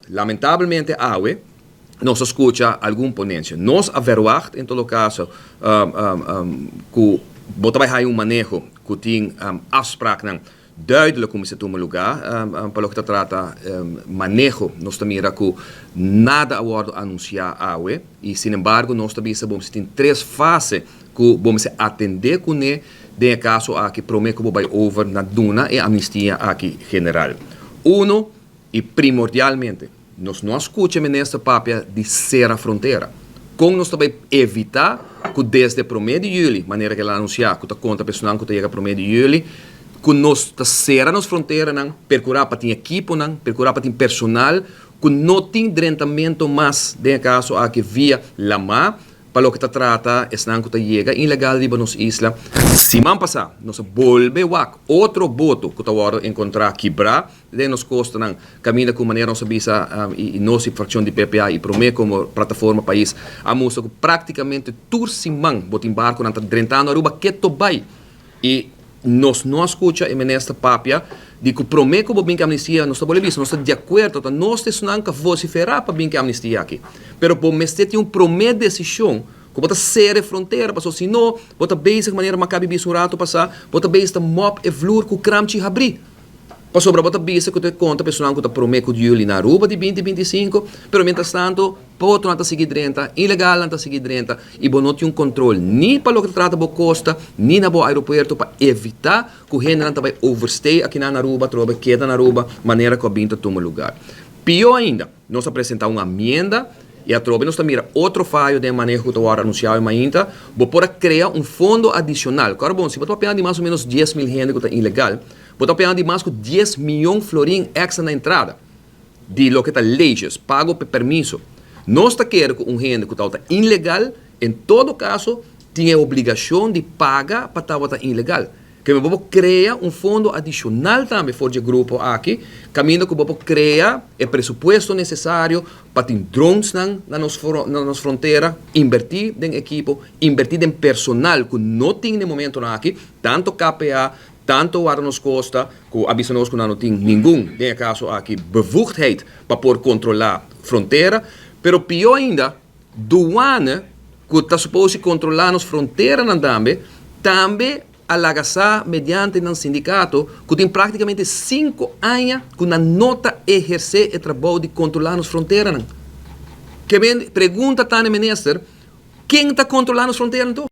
lamentavelmente, nos escucha algum ponência. Nós averwacht, em todo caso, que você vai ter manejo que tem afspraken duidelijk como se toma lugar, para o que trata manejo, nós também que nada a hora anunciar e, sin embargo, nós também sabemos que tem 3 fases que vamos atender com ele, de caso aqui promete que vai over na duna e amnistia aqui general. Uno, e primordialmente, nós não escutamos nesta papia de ser a fronteira. Como nós também evitar que desde 1 de julho, maneira que ela anunciar, que está conta pessoal que chega 1 de julho, que nós será nas fronteiras, procurar para ter equipo, procurar para ter personal, que não tem tratamento mais, de caso aqui via Lama, para o que trata, estão que chega ilegal de nos isla. Semana passada, nós volve outro boto que está encontrar quebrar, de nos costa caminha com maneira nossa visa e nossa fração de PPA e promete como plataforma país a moça que praticamente tur semana bota embarco na 30 anos Aruba que to vai e nós não escuta nesta papia de que promete que bem que amnistia nós estamos nós estamos de acordo nós estamos não vociferar para bem que amnistia aqui pero por mestre tem promete decisão que bota ser fronteira passou se não bota basic maneira macabi bisurato passar bota basic mop e flur com cramchi abrir passou para bota basic que te conta pessoal que te promete que Juli na Aruba de 2025 pero mientras tanto pode não seguir 30 ilegal não seguir 30 e bom não tem controle nem para o que trata da costa nem na aeroporto para evitar que o gente não vai overstay aqui na Aruba troba queda na Aruba maneira que o binta toma lugar pior ainda nós apresentamos uma emenda e a tropa nós também outro falho de manejo que eu anunciado ainda vou para criar fundo adicional claro bom se você pegar de mais ou menos 10 mil gente que está ilegal você pegar de mais que 10 milhões florim extra na entrada de lo que está leis pago por permiso nós está querendo que gente que está ilegal em todo caso tem a obrigação de pagar para estar ilegal que eu vou criar fundo adicional também for de grupo aqui caminho que eu vou criar o pressuposto necessário para ter drones na nossa fronteira invertir em equipo invertir em personal que não tem no momento aqui tanto KPA tanto waar nos costa que avisa nos que não tem nenhum de caso aqui bevoegdheid para poder controlar fronteira pero pior ainda douane que está suposto controlar nas fronteiras também alagaçar mediante um sindicato que tem praticamente 5 anos que não nota exercer o trabalho de controlar as fronteiras. Que pergunta tá no ministro, quem está controlando as fronteiras então?